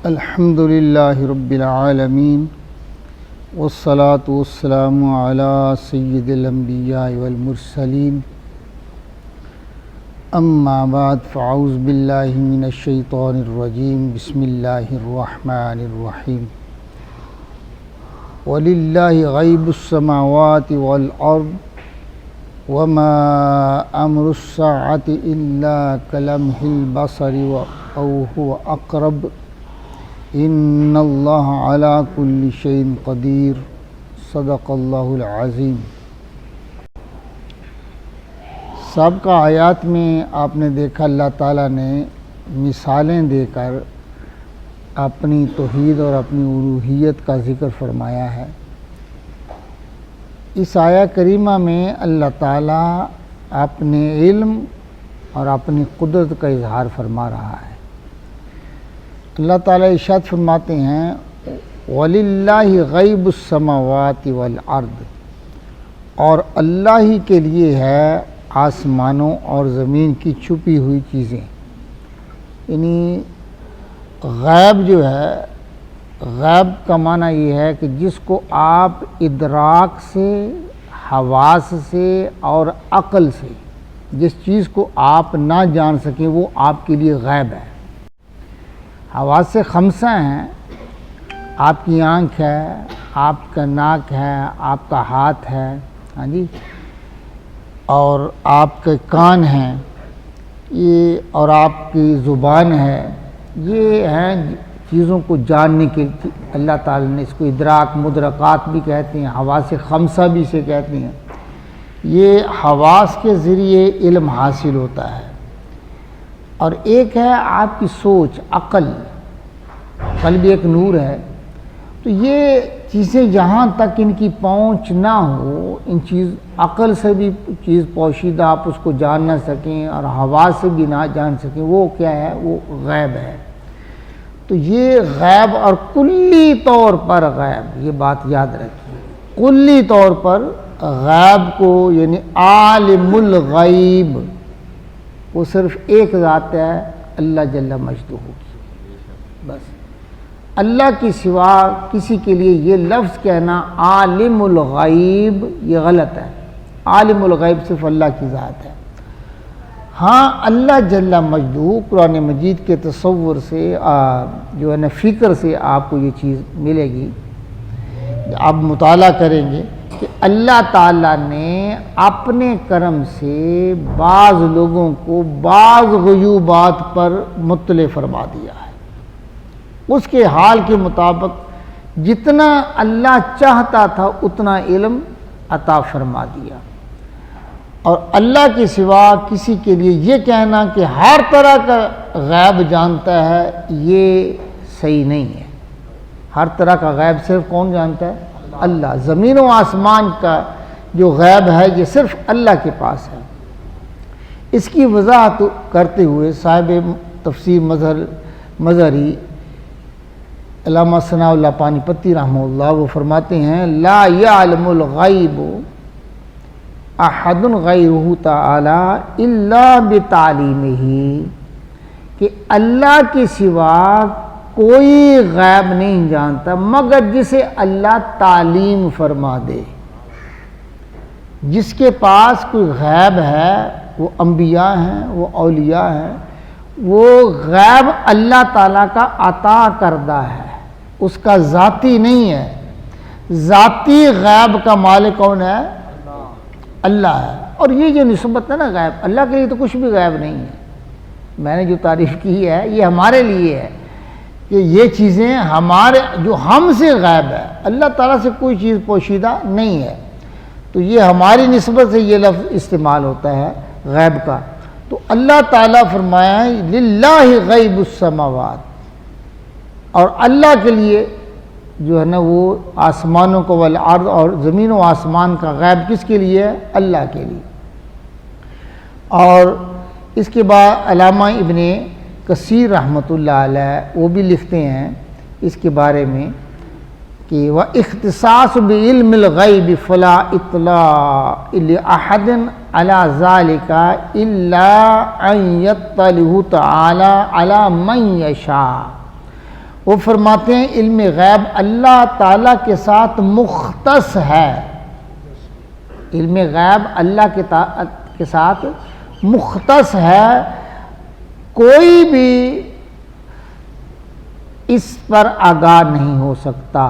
الحمد للہ رب العالمین والصلاة والسلام علی سید الانبیاء والمرسلین اما بعد فاعوذ باللہ من الشیطان الرجیم بسم اللہ الرحمن الرحیم وَلِلَّهِ غَيْبُ السَّمَاوَاتِ وَالْأَرْضِ وَمَا أَمْرُ السَّاعَةِ إِلَّا كَلَمْحِ الْبَصَرِ أَوْ هُوَ أَقْرَبُ إِنَّ اللَّهَ عَلَى كُلِّ شَيْءٍ قَدِيرٌ صدق اللہ العظیم۔ سابقہ آیات میں آپ نے دیکھا اللہ تعالیٰ نے مثالیں دے کر اپنی توحید اور اپنی الوہیت کا ذکر فرمایا ہے۔ اس آیہ کریمہ میں اللہ تعالیٰ اپنے علم اور اپنی قدرت کا اظہار فرما رہا ہے۔ اللہ تعالیٰ ارشاد فرماتے ہیں وَلِلَّهِ غَيْبُ السَّمَاوَاتِ وَالْأَرْضِ، اور اللہ ہی کے لیے ہے آسمانوں اور زمین کی چھپی ہوئی چیزیں، یعنی غیب جو ہے، غیب کا معنی یہ ہے کہ جس کو آپ ادراک سے، حواس سے اور عقل سے جس چیز کو آپ نہ جان سکیں وہ آپ کے لیے غیب ہے۔ حواس سے خمسہ ہیں، آپ کی آنکھ ہے، آپ کا ناک ہے، آپ کا ہاتھ ہے، ہاں جی، اور آپ کے کان ہیں، یہ اور آپ کی زبان ہے، یہ ہیں چیزوں کو جاننے کے اللہ تعالی نے اس کو ادراک مدرکات بھی کہتے ہیں، حواس خمسہ بھی سے کہتے ہیں۔ یہ حواس کے ذریعے علم حاصل ہوتا ہے، اور ایک ہے آپ کی سوچ، عقل بھی ایک نور ہے۔ تو یہ چیزیں جہاں تک ان کی پہنچ نہ ہو، ان چیز عقل سے بھی چیز پوشیدہ آپ اس کو جان نہ سکیں اور حواس سے بھی نہ جان سکیں، وہ کیا ہے؟ وہ غیب ہے۔ تو یہ غیب اور کلی طور پر غیب، یہ بات یاد رکھیے، کلی طور پر غیب کو یعنی عالم الغیب وہ صرف ایک ذات ہے، اللہ جل مجدہ کی، بس اللہ کی سوا کسی کے لیے یہ لفظ کہنا عالم الغیب یہ غلط ہے۔ عالم الغیب صرف اللہ کی ذات ہے۔ ہاں اللہ جل مجدہ قرآن مجید کے تصور سے جو ہے نا فکر سے آپ کو یہ چیز ملے گی، آپ مطالعہ کریں گے کہ اللہ تعالیٰ نے اپنے کرم سے بعض لوگوں کو بعض غیوبات پر مطلع فرما دیا ہے۔ اس کے حال کے مطابق جتنا اللہ چاہتا تھا اتنا علم عطا فرما دیا، اور اللہ کے سوا کسی کے لیے یہ کہنا کہ ہر طرح کا غیب جانتا ہے یہ صحیح نہیں ہے۔ ہر طرح کا غیب صرف کون جانتا ہے؟ اللہ۔ زمین و آسمان کا جو غیب ہے یہ صرف اللہ کے پاس ہے۔ اس کی وضاحت کرتے ہوئے صاحب تفسیر مظہری علامہ ثناء اللہ پانی پتی رحمہ اللہ وہ فرماتے ہیں لا یعلم الغیب احد غیرہ تعالی الا بتعلیمہ، کہ اللہ کے سوا کوئی غیب نہیں جانتا مگر جسے اللہ تعلیم فرما دے۔ جس کے پاس کوئی غیب ہے وہ انبیاء ہیں، وہ اولیاء ہیں، وہ غیب اللہ تعالیٰ کا عطا کردہ ہے، اس کا ذاتی نہیں ہے۔ ذاتی غیب کا مالک کون ہے؟ اللہ ہے۔ اور یہ جو نسبت ہے نا غیب، اللہ کے لیے تو کچھ بھی غیب نہیں ہے۔ میں نے جو تعریف کی ہے یہ ہمارے لیے ہے کہ یہ چیزیں ہمارے جو ہم سے غیب ہے، اللہ تعالیٰ سے کوئی چیز پوشیدہ نہیں ہے، تو یہ ہماری نسبت سے یہ لفظ استعمال ہوتا ہے غیب کا۔ تو اللہ تعالیٰ فرمایا ہے للہ غیب السماوات، اور اللہ کے لیے جو ہے نا وہ آسمانوں کو والارض، اور زمین و آسمان کا غیب کس کے لیے ہے؟ اللہ کے لیے۔ اور اس کے بعد علامہ ابن کثیر رحمۃ اللہ علیہ وہ بھی لکھتے ہیں اس کے بارے میں کہ وَاخْتِصَاصُ بِعِلْمِ الْغَيْبِ فَلَا اطلاع لِأَحَدٍ عَلَى ذَلِكَ إِلَّا أَن يَطَّلِعَ تَعَالَى عَلَى مَن يَشَاءُ وہ فرماتے ہیں علم غیب اللہ تعالیٰ کے ساتھ مختص ہے، علم غیب اللہ کے ساتھ مختص ہے، کوئی بھی اس پر آگاہ نہیں ہو سکتا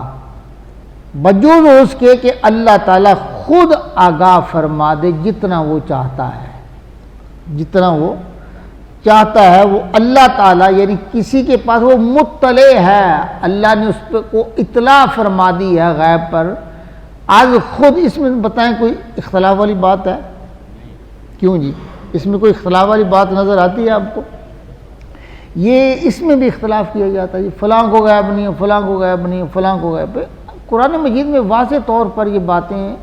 بجز اس کے کہ اللہ تعالیٰ خود آگاہ فرما دے جتنا وہ چاہتا ہے، جتنا وہ چاہتا ہے وہ اللہ تعالیٰ، یعنی کسی کے پاس وہ مطلع ہے، اللہ نے اس پہ کو اطلاع فرما دی ہے غیب پر۔ آج خود اس میں بتائیں کوئی اختلاف والی بات ہے؟ کیوں جی، اس میں کوئی اختلاف والی بات نظر آتی ہے آپ کو؟ یہ اس میں بھی اختلاف کیا جاتا ہے جی، فلاں کو غیب نہیں ہے، فلاں کو غیب نہیں ہے، فلاں کو غیب ہے۔ قرآن مجید میں واضح طور پر یہ باتیں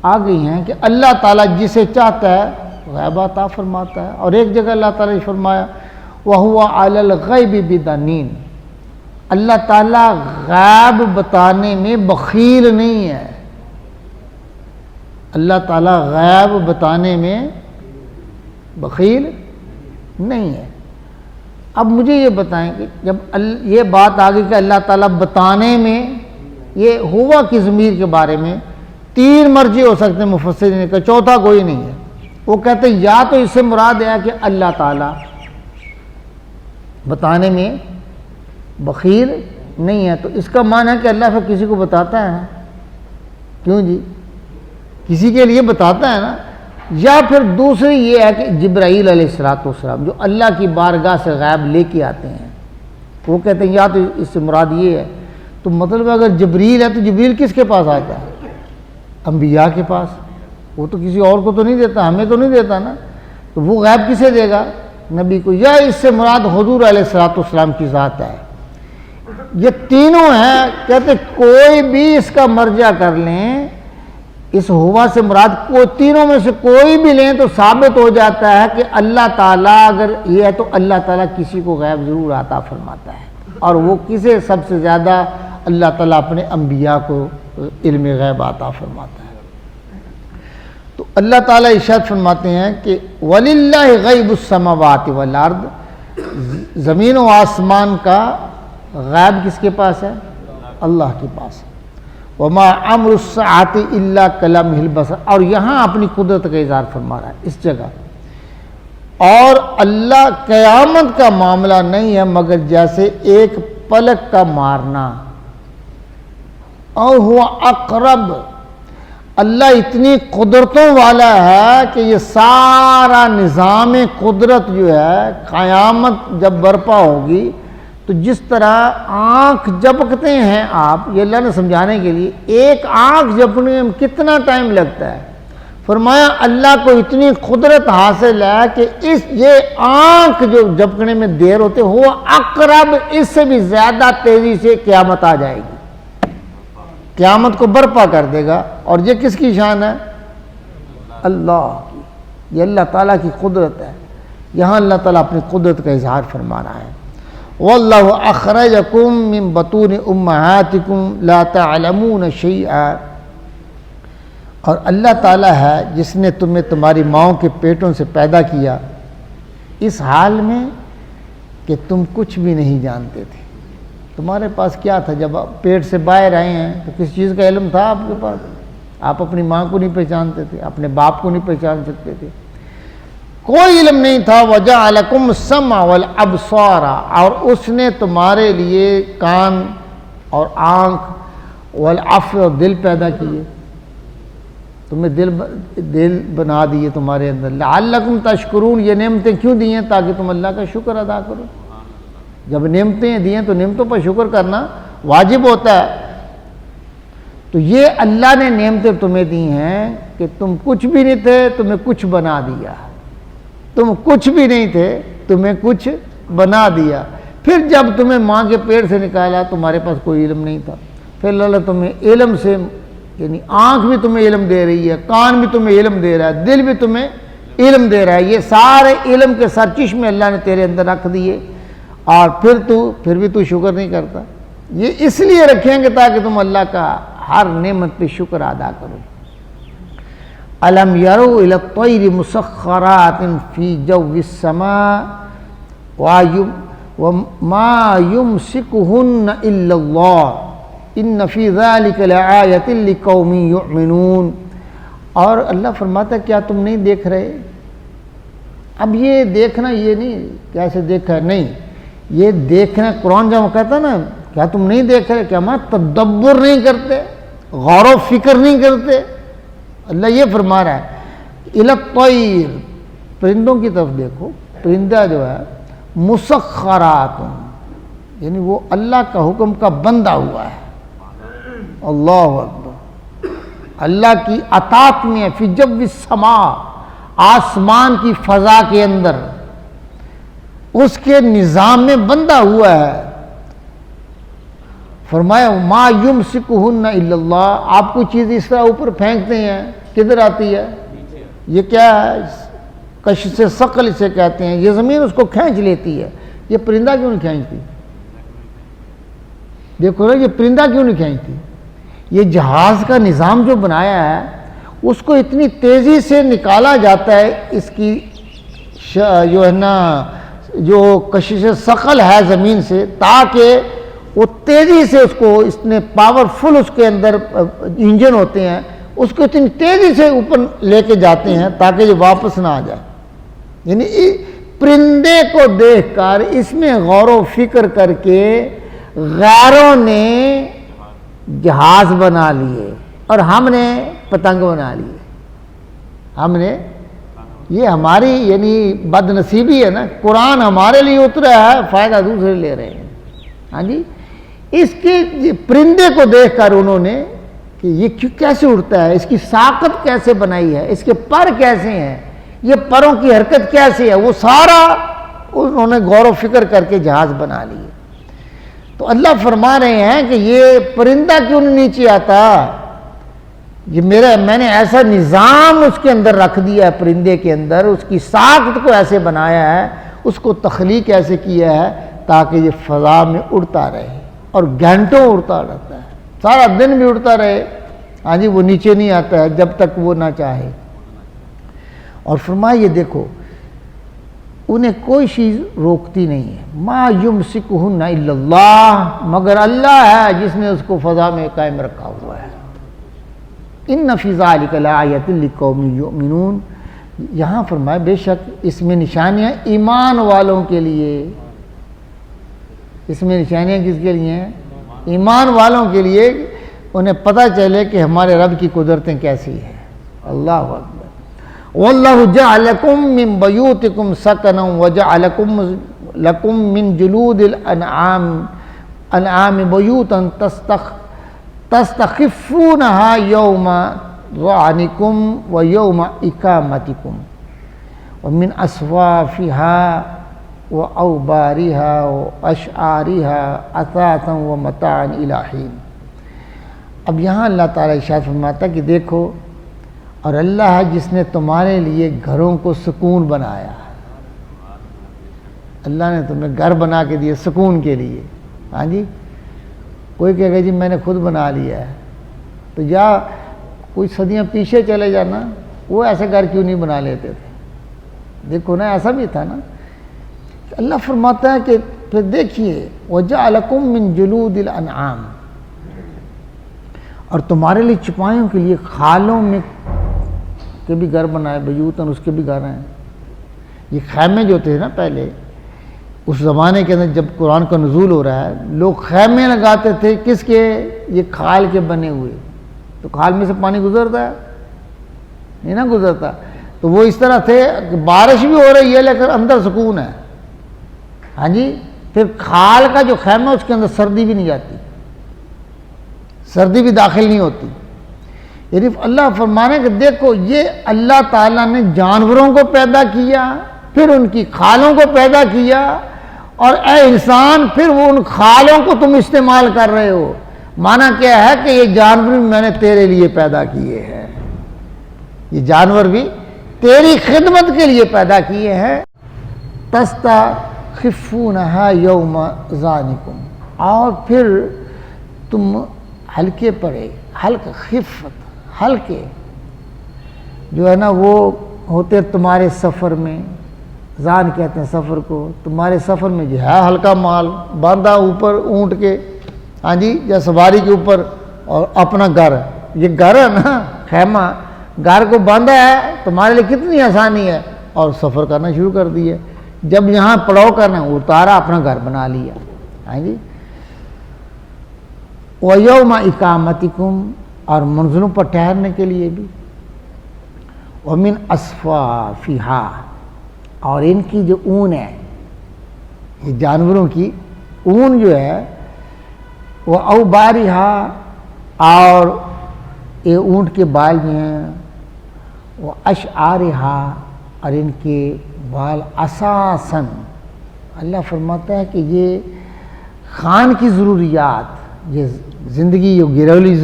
آ گئی ہیں کہ اللہ تعالیٰ جسے چاہتا ہے غیب عطا فرماتا ہے، اور ایک جگہ اللہ تعالیٰ نے فرمایا وَهُوَ عَلَى الْغَيْبِ بِضَنِينَ، اللہ تعالیٰ غیب بتانے میں بخیل نہیں ہے، اللہ تعالیٰ غیب بتانے میں بخیل نہیں ہے۔ اب مجھے یہ بتائیں کہ جب یہ بات آ گئی کہ اللہ تعالیٰ بتانے میں، یہ ہوا کی ضمیر کے بارے میں تین مرجع ہو سکتے ہیں مفسرین کا، چوتھا کوئی نہیں ہے۔ وہ کہتے ہیں یا تو اس سے مراد ہے کہ اللہ تعالیٰ بتانے میں بخیل نہیں ہے، تو اس کا معنی ہے کہ اللہ پھر کسی کو بتاتا ہے نا، کیوں جی، کسی کے لیے بتاتا ہے نا۔ یا پھر دوسری یہ ہے کہ جبرائیل علیہ السلام جو اللہ کی بارگاہ سے غیب لے کے آتے ہیں، وہ کہتے ہیں یا تو اس سے مراد یہ ہے، تو مطلب اگر جبریل ہے تو جبریل کس کے پاس آتا ہے؟ انبیاء کے پاس، وہ تو کسی اور کو تو نہیں دیتا، ہمیں تو نہیں دیتا نا، تو وہ غیب کسے دے گا؟ نبی کو۔ یا اس سے مراد حضور علیہ السلام کی ذات ہے۔ یہ تینوں ہیں، کہتے کوئی بھی اس کا مرجع کر لیں، اس ہوا سے مراد کو تینوں میں سے کوئی بھی لیں تو ثابت ہو جاتا ہے کہ اللہ تعالیٰ اگر یہ ہے تو اللہ تعالیٰ کسی کو غیب ضرور عطا فرماتا ہے، اور وہ کسے سب سے زیادہ اللہ تعالیٰ اپنے انبیاء کو علم غیب عطا فرماتا ہے۔ تو اللہ تعالیٰ ارشاد فرماتے ہیں کہ وَلِلَّهِ غَيْبُ السَّمَاوَاتِ وَالْأَرْضِ، زمین و آسمان کا غیب کس کے پاس ہے؟ اللہ کے پاس ہے۔ وَمَا أَمْرُ السَّاعَةِ إِلَّا كَلَمْحِ الْبَصَرِ، اور یہاں اپنی قدرت کا اظہار فرما رہا ہے اس جگہ، اور اللہ قیامت کا معاملہ نہیں ہے مگر جیسے ایک پلک کا مارنا، اور ہوا اقرب، اللہ اتنی قدرتوں والا ہے کہ یہ سارا نظام قدرت جو ہے قیامت جب برپا ہوگی تو جس طرح آنکھ جھپکتے ہیں آپ، یہ اللہ نے سمجھانے کے لیے، ایک آنکھ جھپکنے میں کتنا ٹائم لگتا ہے، فرمایا اللہ کو اتنی قدرت حاصل ہے کہ یہ آنکھ جو جھپکنے میں دیر ہوتے ہو اقرب، اس سے بھی زیادہ تیزی سے قیامت آ جائے گی، قیامت کو برپا کر دے گا۔ اور یہ کس کی شان ہے؟ اللہ کی، یہ اللہ تعالیٰ کی قدرت ہے۔ یہاں اللہ تعالیٰ اپنی قدرت کا اظہار فرما رہا ہے۔ وَاللَّهُ أَخْرَجَكُم مِّن بُطُونِ أُمَّهَاتِكُمْ لَا تَعْلَمُونَ شَيْئًا، اور اللہ تعالیٰ ہے جس نے تمہیں تمہاری ماؤں کے پیٹوں سے پیدا کیا اس حال میں کہ تم کچھ بھی نہیں جانتے تھے۔ تمہارے پاس کیا تھا جب آپ پیٹ سے باہر آئے ہیں؟ تو کس چیز کا علم تھا آپ کے پاس؟ آپ اپنی ماں کو نہیں پہچانتے تھے، اپنے باپ کو نہیں پہچان سکتے تھے، کوئی علم نہیں تھا۔ وَجَعَلَكُمُ السَّمْعَ وَالْأَبْصَارَ، اور اس نے تمہارے لیے کان اور آنکھ، والعفو، اور دل پیدا کیے، تمہیں دل بنا دیے تمہارے اندر۔ لعلکم تشکرون، یہ نعمتیں کیوں دی ہیں؟ تاکہ تم اللہ کا شکر ادا کرو۔ جب نعمتیں دی ہیں تو نعمتوں پر شکر کرنا واجب ہوتا ہے۔ تو یہ اللہ نے نعمتیں تمہیں دی ہیں کہ تم کچھ بھی نہیں تھے، تمہیں کچھ بنا دیا، تم کچھ بھی نہیں تھے، تمہیں کچھ بنا دیا۔ پھر جب تمہیں ماں کے پیٹ سے نکالا تمہارے پاس کوئی علم نہیں تھا، پھر اللہ تمہیں علم سے، یعنی آنکھ بھی تمہیں علم دے رہی ہے، کان بھی تمہیں علم دے رہا ہے، دل بھی تمہیں علم دے رہا ہے، یہ سارے علم کے سرچشمے اللہ نے تیرے اندر رکھ دیے، اور پھر بھی تو شکر نہیں کرتا۔ یہ اس لیے رکھیں گے تاکہ تم اللہ کا ہر نعمت پہ شکر ادا کرو۔ الم یروا الی الطیر مسخرات فی جو السماء وَمَا يُمْسِكُهُنَّ إِلَّا اللَّهُ إِنَّ فِي ذَلِكَ لَآيَةٍ لِقَوْمٍ يُؤْمِنُونَ۔ اور اللہ فرماتا ہے کیا تم نہیں دیکھ رہے؟ اب یہ دیکھنا یہ نہیں کیسے دیکھا ہے، نہیں، یہ دیکھنا قرآن جب کہتا ہے نا کیا تم نہیں دیکھ رہے، کیا ہمارا تدبر نہیں کرتے، غور و فکر نہیں کرتے؟ اللہ یہ فرما رہا ہے اِلَى الطَّيْرِ، پرندوں کی طرف دیکھو، پرندہ جو ہے مسخرات، یعنی وہ اللہ کا حکم کا بندہ ہوا ہے، اللہ اکبر، اللہ کی اطاعت میں فی جو السماء، آسمان کی فضا کے اندر اس کے نظام میں بندہ ہوا ہے۔ فرمایا ما یمسکہن الا اللہ، آپ کوئی چیز اس طرح اوپر پھینکتے ہیں کدھر آتی ہے؟ یہ کیا ہے؟ کشش ثقل اسے کہتے ہیں، یہ زمین اس کو کھینچ لیتی ہے، یہ پرندہ کیوں نہیں کھینچتی؟ دیکھو نا، یہ پرندہ کیوں نہیں کھینچتی؟ یہ جہاز کا نظام جو بنایا ہے اس کو اتنی تیزی سے نکالا جاتا ہے، اس کی جو ہے نا جو کشش ثقل ہے زمین سے، تاکہ وہ تیزی سے اس کو، اس نے پاورفل اس کے اندر انجن ہوتے ہیں، اس کو اتنی تیزی سے اوپر لے کے جاتے ہیں تاکہ یہ واپس نہ آ جائے۔ یعنی پرندے کو دیکھ کر اس میں غور و فکر کر کے غیروں نے جہاز بنا لیے اور ہم نے پتنگ بنا لیے۔ ہم نے، یہ ہماری یعنی بد نصیبی ہے نا، قرآن ہمارے لیے اترا ہے، فائدہ دوسرے لے رہے ہیں۔ ہاں جی، اس کے پرندے کو دیکھ کر انہوں نے کہ یہ کیسے اڑتا ہے، اس کی ساقت کیسے بنائی ہے، اس کے پر کیسے ہیں، یہ پروں کی حرکت کیسے ہے، وہ سارا انہوں نے غور و فکر کر کے جہاز بنا لیے۔ تو اللہ فرما رہے ہیں کہ یہ پرندہ کیوں نہیں نیچے آتا؟ یہ میں نے ایسا نظام اس کے اندر رکھ دیا ہے، پرندے کے اندر اس کی ساخت کو ایسے بنایا ہے، اس کو تخلیق ایسے کیا ہے تاکہ یہ فضا میں اڑتا رہے اور گھنٹوں اڑتا رہتا ہے، سارا دن بھی اڑتا رہے۔ ہاں جی، وہ نیچے نہیں آتا ہے جب تک وہ نہ چاہے۔ اور فرمایا یہ دیکھو انہیں کوئی چیز روکتی نہیں ہے، ما یمسکہن الا اللہ، مگر اللہ ہے جس نے اس کو فضا میں قائم رکھا ہوا ہے۔ ان فی ذلک لآیۃ لقوم یؤمنون، یہاں فرمایا بے شک اس میں نشانیاں ایمان والوں کے لیے۔ اس میں نشانیاں کس کے لیے ہیں؟ ایمان والوں کے لیے، انہیں پتہ چلے کہ ہمارے رب کی قدرتیں کیسی ہیں۔ اللہ اکبر۔ واللہ جعل لکم من بیوتکم سکنا وجعل لکم من جلود الانعام بیوتا تستخفونها یوم ظعنکم ویوم اقامتکم ومن اصوافها وأوبارها وأشعارها أثاثا ومتاعا إلى حين۔ اب یہاں اللہ تعالیٰ ارشاد فرماتا کہ دیکھو، اور اللہ ہے جس نے تمہارے لیے گھروں کو سکون بنایا۔ اللہ نے تمہیں گھر بنا کے دیے سکون کے لیے۔ ہاں جی، کوئی کہے گا جی میں نے خود بنا لیا ہے، تو یا کوئی صدیاں پیچھے چلے جانا، وہ ایسے گھر کیوں نہیں بنا لیتے تھے؟ دیکھو نا، ایسا بھی تھا نا۔ اللہ فرماتا ہے کہ پھر دیکھیے وَجَعَلَكُم مِّن جُلُودِ الْأَنْعَامِ، اور تمہارے لیے چپائیوں کے لیے خالوں میں کے بھی گھر بنائے، بیوتن، اس کے بھی گھر ہیں۔ یہ خیمے جو تھے نا پہلے اس زمانے کے اندر جب قرآن کا نزول ہو رہا ہے، لوگ خیمے لگاتے تھے کس کے؟ یہ کھال کے بنے ہوئے۔ تو کھال میں سے پانی گزرتا ہے نہیں نا گزرتا، تو وہ اس طرح تھے کہ بارش بھی ہو رہی ہے لیکن اندر سکون ہے۔ ہاں جی، پھر کھال کا جو خیمہ اس کے اندر سردی بھی نہیں جاتی، سردی بھی داخل نہیں ہوتی۔ یعنی اللہ فرمانے کہ دیکھو یہ اللہ تعالیٰ نے جانوروں کو پیدا کیا، پھر ان کی کھالوں کو پیدا کیا، اور اے انسان پھر وہ ان کھالوں کو تم استعمال کر رہے ہو۔ معنی کیا ہے کہ یہ جانور بھی میں نے تیرے لیے پیدا کیے ہیں، یہ جانور بھی تیری خدمت کے لیے پیدا کیے ہیں۔ تستخفونہا یوم ظعنکم، اور پھر تم ہلکے پڑے، خفت، ہلکے جو ہے نا وہ ہوتے تمہارے سفر میں، زان کہتے ہیں سفر کو، تمہارے سفر میں جو ہے ہلکا مال باندھا اوپر اونٹ کے، ہاں جی، یا سواری کے اوپر، اور اپنا گھر، یہ گھر ہے نا، خیمہ، گھر کو باندھا ہے، تمہارے لیے کتنی آسانی ہے، اور سفر کرنا شروع کر دی ہے۔ جب یہاں پڑاؤ کرنا اتارا، اپنا گھر بنا لیا، ہاں جی۔ وَيَوْمَ إِقَامَتِكُمْ، اور منزلوں پر ٹھہرنے کے لیے بھی، وَمِنْ أَصْفَافِهَا، اور ان کی جو اون ہے، یہ جانوروں کی اون جو ہے، وہ اوبارہا، اور یہ اونٹ کے بال جو ہیں، وہ اشعارہا، اور ان کے بال اساساً، اللہ فرماتا ہے کہ یہ خان کی ضروریات، یہ زندگی، یہ گھریلو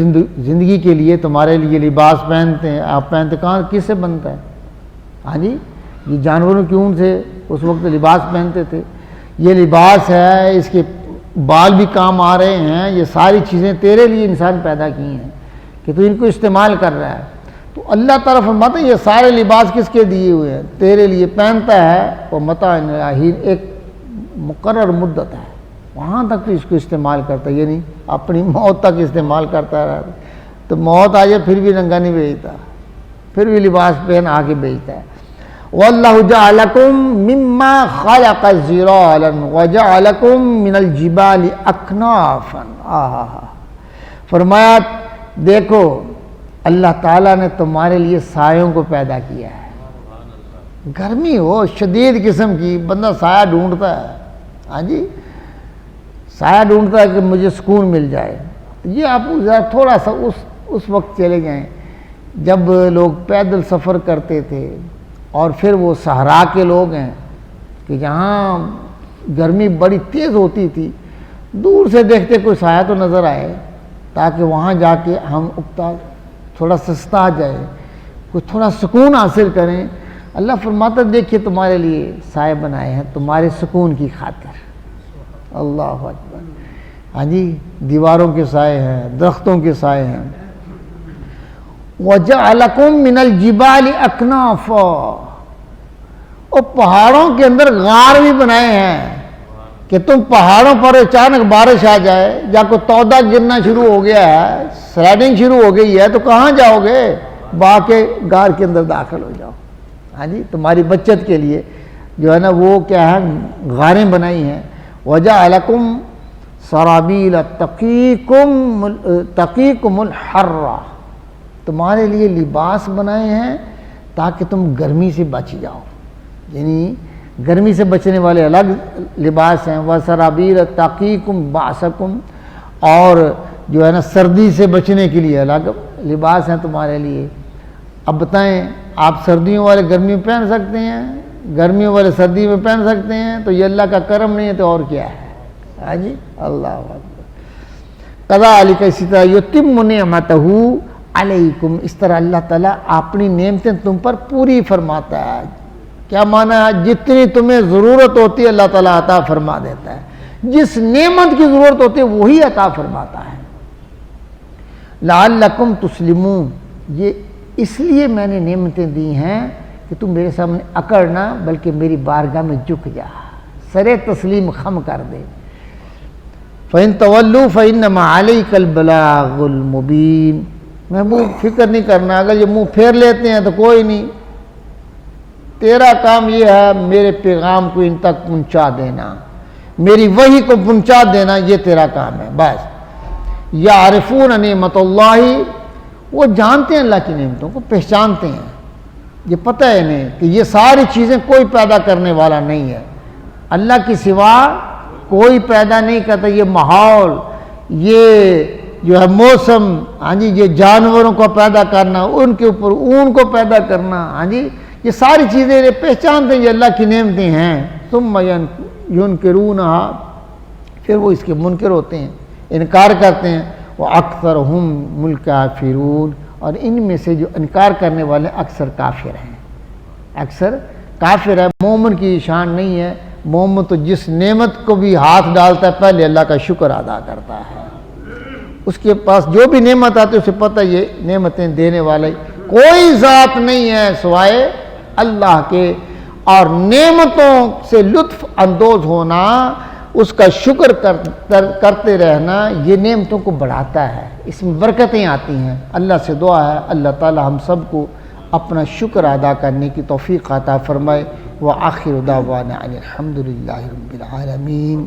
زندگی کے لیے تمہارے لیے لباس پہنتے ہیں، آپ پہنتے، کہاں کس سے بنتا ہے؟ ہاں جی، یہ جانوروں کی اون سے اس وقت لباس پہنتے تھے، یہ لباس ہے، اس کے بال بھی کام آ رہے ہیں، یہ ساری چیزیں تیرے لیے انسان پیدا کی ہیں کہ تو ان کو استعمال کر رہا ہے۔ تو اللہ تعالیٰ فرماتا ہے یہ سارے لباس کس کے دیے ہوئے ہیں؟ تیرے لیے پہنتا ہے، وہ متاع الہی، ایک مقرر مدت ہے، وہاں تک تو اس کو استعمال کرتا ہے، یہ نہیں اپنی موت تک استعمال کرتا رہا، تو موت آ جائے پھر بھی ننگا نہیں بھیجتا، پھر بھی لباس پہن آ کے بھیجتا ہے۔ وَاللَّهُ جَعَلَكُم مِّمَّا خَلَقَ ظِلَالًا وَجَعَلَكُم مِّنَ الْجِبَالِ أَكْنَافًا، فرمایا دیکھو اللہ تعالیٰ نے تمہارے لیے سایوں کو پیدا کیا ہے، گرمی ہو شدید قسم کی، بندہ سایہ ڈھونڈتا ہے، ہاں جی، سایہ ڈھونڈتا ہے کہ مجھے سکون مل جائے۔ یہ آپ تھوڑا سا اس وقت چلے جائیں جب لوگ پیدل سفر کرتے تھے، اور پھر وہ صحرا کے لوگ ہیں کہ جہاں گرمی بڑی تیز ہوتی تھی، دور سے دیکھتے کوئی سایہ تو نظر آئے تاکہ وہاں جا کے ہم تھوڑا سستا جائے، کچھ تھوڑا سکون حاصل کریں۔ اللہ فرماتا دیکھیے تمہارے لیے سائے بنائے ہیں تمہارے سکون کی خاطر، اللہ اکبر، ہاں جی، دیواروں کے سائے ہیں، درختوں کے سائے ہیں۔ وَجَعَلَكُم مِّنَ الْجِبَالِ أَكْنَافًا، اور پہاڑوں کے اندر غار بھی بنائے ہیں کہ تم پہاڑوں پر اچانک بارش آ جائے یا کوئی تودہ گرنا شروع ہو گیا ہے، سلائڈنگ شروع ہو گئی ہے، تو کہاں جاؤ گے؟ باقی غار کے اندر داخل ہو جاؤ، ہاں جی، تمہاری بچت کے لیے جو ہے نا وہ کیا ہے، غاریں بنائی ہیں۔ وَجَعَلَكُم سَرَابِيلَ تَقِيكُمُ الْحَرَّ، تمہارے لیے لباس بنائے ہیں تاکہ تم گرمی سے بچ جاؤ، یعنی گرمی سے بچنے والے الگ لباس ہیں۔ وَسَرَابِيلَ تَقِيكُمْ بَأْسَكُمْ، اور جو ہے نا سردی سے بچنے کے لیے الگ لباس ہیں تمہارے لیے۔ اب بتائیں آپ سردیوں والے گرمی میں پہن سکتے ہیں، گرمیوں والے سردی میں پہن سکتے ہیں؟ تو یہ اللہ کا کرم نہیں ہے تو اور کیا ہے؟ ہاں جی، اللہ اکبر۔ کذالک، اسی طرح، یتم نعمتہ علیکم، اس طرح اللہ تعالیٰ اپنی نعمتیں تم پر پوری فرماتا ہے۔ کیا معنی ہے؟ جتنی تمہیں ضرورت ہوتی ہے اللہ تعالیٰ عطا فرما دیتا ہے، جس نعمت کی ضرورت ہوتی ہے وہی عطا فرماتا ہے۔ لعلکم تسلمون، یہ اس لیے میں نے نعمتیں دی ہیں کہ تم میرے سامنے اکڑ نہ بلکہ میری بارگاہ میں جھک جا، سر تسلیم خم کر دے۔ فَإِن تَوَلُّوا فَإِنَّمَا عَلَيْكَ الْبَلَاغُ الْمُبِينُ، محبوب فکر نہیں کرنا، اگر یہ منہ پھیر لیتے ہیں تو کوئی نہیں، تیرا کام یہ ہے میرے پیغام کو ان تک پہنچا دینا، میری وحی کو پہنچا دینا، یہ تیرا کام ہے بس۔ یعرفون نعمت اللہ، وہ جانتے ہیں اللہ کی نعمتوں کو، پہچانتے ہیں، یہ پتہ ہے انہیں کہ یہ ساری چیزیں کوئی پیدا کرنے والا نہیں ہے، اللہ کی سوا کوئی پیدا نہیں کرتا۔ یہ ماحول، یہ جو ہے موسم، ہاں جی، یہ جانوروں کو پیدا کرنا، ان کے اوپر اون کو پیدا کرنا، ہاں جی، یہ ساری چیزیں یہ پہچانتے ہیں یہ اللہ کی نعمتیں ہیں۔ ثم ینکرونہا، پھر وہ اس کے منکر ہوتے ہیں، انکار کرتے ہیں۔ وَأَكْثَرُهُمُ الْكَافِرُونَ، اور ان میں سے جو انکار کرنے والے اکثر کافر ہیں، اکثر کافر ہے۔ مومن کی شان نہیں ہے، مومن تو جس نعمت کو بھی ہاتھ ڈالتا ہے پہلے اللہ کا شکر ادا کرتا ہے، اس کے پاس جو بھی نعمت آتی ہے اسے پتہ یہ نعمتیں دینے والے کوئی ذات نہیں ہے سوائے اللہ کے، اور نعمتوں سے لطف اندوز ہونا، اس کا شکر کرتے رہنا، یہ نعمتوں کو بڑھاتا ہے، اس میں برکتیں آتی ہیں۔ اللہ سے دعا ہے اللہ تعالی ہم سب کو اپنا شکر ادا کرنے کی توفیق عطا فرمائے۔ وآخر دعوانا ان الحمد للہ رب العالمین۔